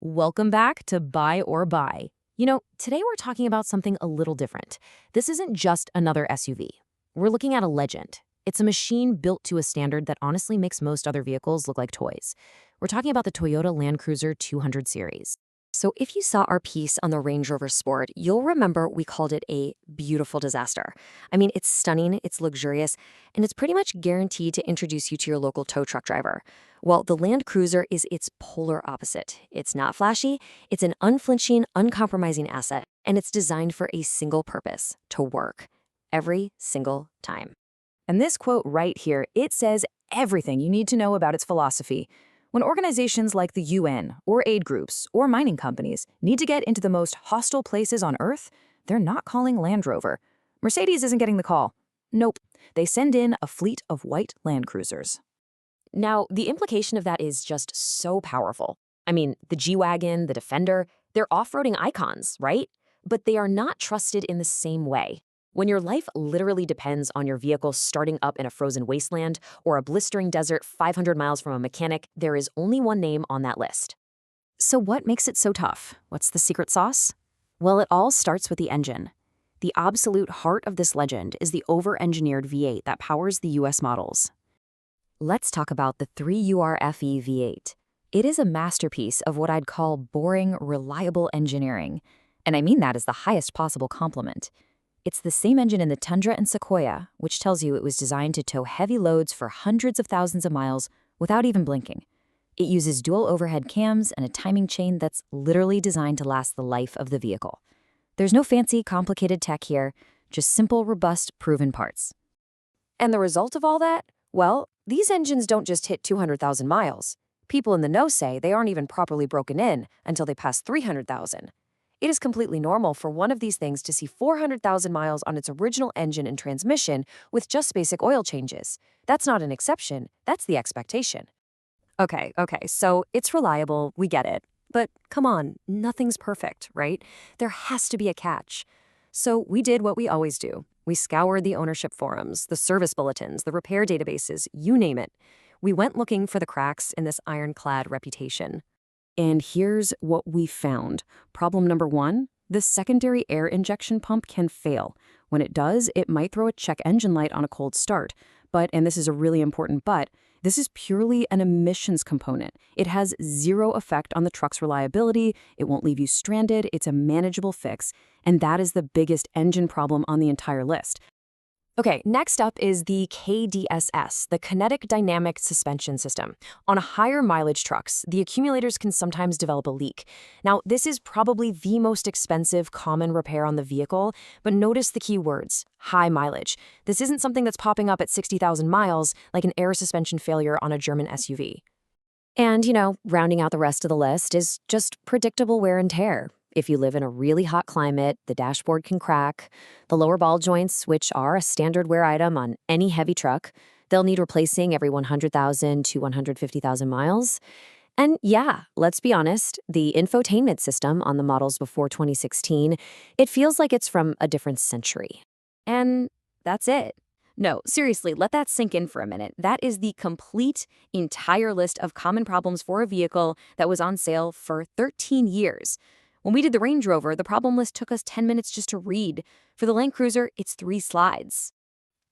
Welcome back to Buy or Buy. Today we're talking about something a little different. This isn't just another SUV. We're looking at a legend. It's a machine built to a standard that honestly makes most other vehicles look like toys. We're talking about the Toyota Land Cruiser 200 series. So if you saw our piece on the Range Rover Sport, you'll remember we called it a beautiful disaster. I mean, it's stunning, it's luxurious, and it's pretty much guaranteed to introduce you to your local tow truck driver. Well, the Land Cruiser is its polar opposite. It's not flashy, it's an unflinching, uncompromising asset, and it's designed for a single purpose: to work. Every single time. And this quote right here, it says everything you need to know about its philosophy. When organizations like the UN, or aid groups, or mining companies need to get into the most hostile places on Earth, they're not calling Land Rover. Mercedes isn't getting the call. Nope, they send in a fleet of white Land Cruisers. Now, the implication of that is just so powerful. I mean, the G-Wagon, the Defender, they're off-roading icons, right? But they are not trusted in the same way. When your life literally depends on your vehicle starting up in a frozen wasteland or a blistering desert 500 miles from a mechanic, there is only one name on that list. So what makes it so tough? What's the secret sauce? Well, it all starts with the engine. The absolute heart of this legend is the over-engineered V8 that powers the US models. Let's talk about the 3URFE V8. It is a masterpiece of what I'd call boring, reliable engineering. And I mean that as the highest possible compliment. It's the same engine in the Tundra and Sequoia, which tells you it was designed to tow heavy loads for hundreds of thousands of miles without even blinking. It uses dual overhead cams and a timing chain that's literally designed to last the life of the vehicle. There's no fancy, complicated tech here, just simple, robust, proven parts. And the result of all that? Well, these engines don't just hit 200,000 miles. People in the know say they aren't even properly broken in until they pass 300,000. It is completely normal for one of these things to see 400,000 miles on its original engine and transmission with just basic oil changes. That's not an exception, that's the expectation. Okay, so it's reliable, we get it. But come on, nothing's perfect, right? There has to be a catch. So we did what we always do. We scoured the ownership forums, the service bulletins, the repair databases, you name it. We went looking for the cracks in this ironclad reputation. And here's what we found. Problem number one, the secondary air injection pump can fail. When it does, it might throw a check engine light on a cold start. But, and this is a really important but, this is purely an emissions component. It has zero effect on the truck's reliability, it won't leave you stranded, it's a manageable fix, and that is the biggest engine problem on the entire list. Okay, next up is the KDSS, the Kinetic Dynamic Suspension System. On higher mileage trucks, the accumulators can sometimes develop a leak. Now, this is probably the most expensive common repair on the vehicle, but notice the key words: high mileage. This isn't something that's popping up at 60,000 miles like an air suspension failure on a German SUV. And, rounding out the rest of the list is just predictable wear and tear. If you live in a really hot climate, the dashboard can crack. The lower ball joints, which are a standard wear item on any heavy truck, they'll need replacing every 100,000 to 150,000 miles. And yeah, let's be honest, the infotainment system on the models before 2016, it feels like it's from a different century. And that's it. No, seriously, let that sink in for a minute. That is the complete, entire list of common problems for a vehicle that was on sale for 13 years. When we did the Range Rover, the problem list took us 10 minutes just to read. For the Land Cruiser, it's 3 slides.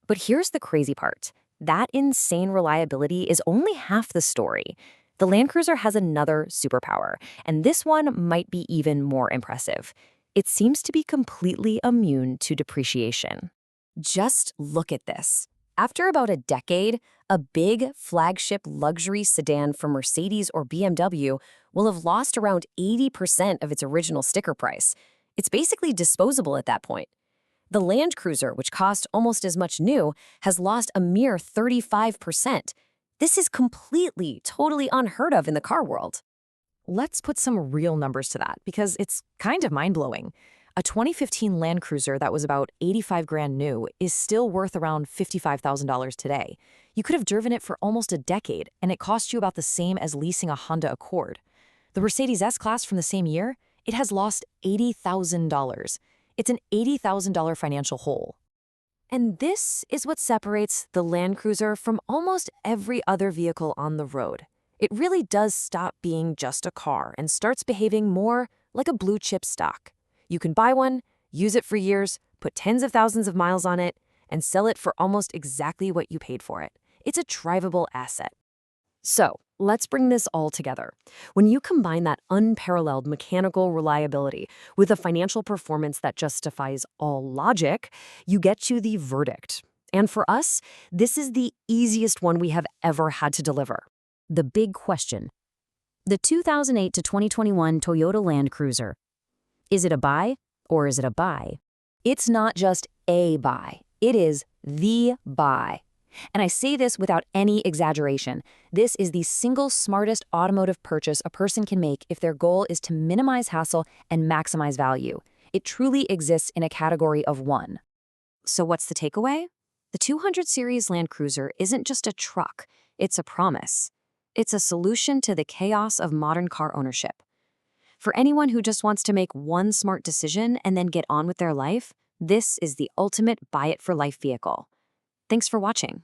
But here's the crazy part. That insane reliability is only half the story. The Land Cruiser has another superpower, and this one might be even more impressive. It seems to be completely immune to depreciation. Just look at this. After about a decade, a big flagship luxury sedan from Mercedes or BMW will have lost around 80% of its original sticker price. It's basically disposable at that point. The Land Cruiser, which cost almost as much new, has lost a mere 35%. This is completely, totally unheard of in the car world. Let's put some real numbers to that, because it's kind of mind-blowing. A 2015 Land Cruiser that was about 85 grand new is still worth around $55,000 today. You could have driven it for almost a decade, and it cost you about the same as leasing a Honda Accord. The Mercedes S-Class from the same year, it has lost $80,000. It's an $80,000 financial hole. And this is what separates the Land Cruiser from almost every other vehicle on the road. It really does stop being just a car and starts behaving more like a blue chip stock. You can buy one, use it for years, put tens of thousands of miles on it, and sell it for almost exactly what you paid for it. It's a drivable asset. So, let's bring this all together. When you combine that unparalleled mechanical reliability with a financial performance that justifies all logic, you get to the verdict. And for us, this is the easiest one we have ever had to deliver. The big question. The 2008 to 2021 Toyota Land Cruiser. Is it a buy or is it a buy? It's not just a buy. It is the buy. And I say this without any exaggeration. This is the single smartest automotive purchase a person can make if their goal is to minimize hassle and maximize value. It truly exists in a category of one. So what's the takeaway? The 200 Series Land Cruiser isn't just a truck, it's a promise. It's a solution to the chaos of modern car ownership. For anyone who just wants to make one smart decision and then get on with their life, this is the ultimate buy-it-for-life vehicle. Thanks for watching.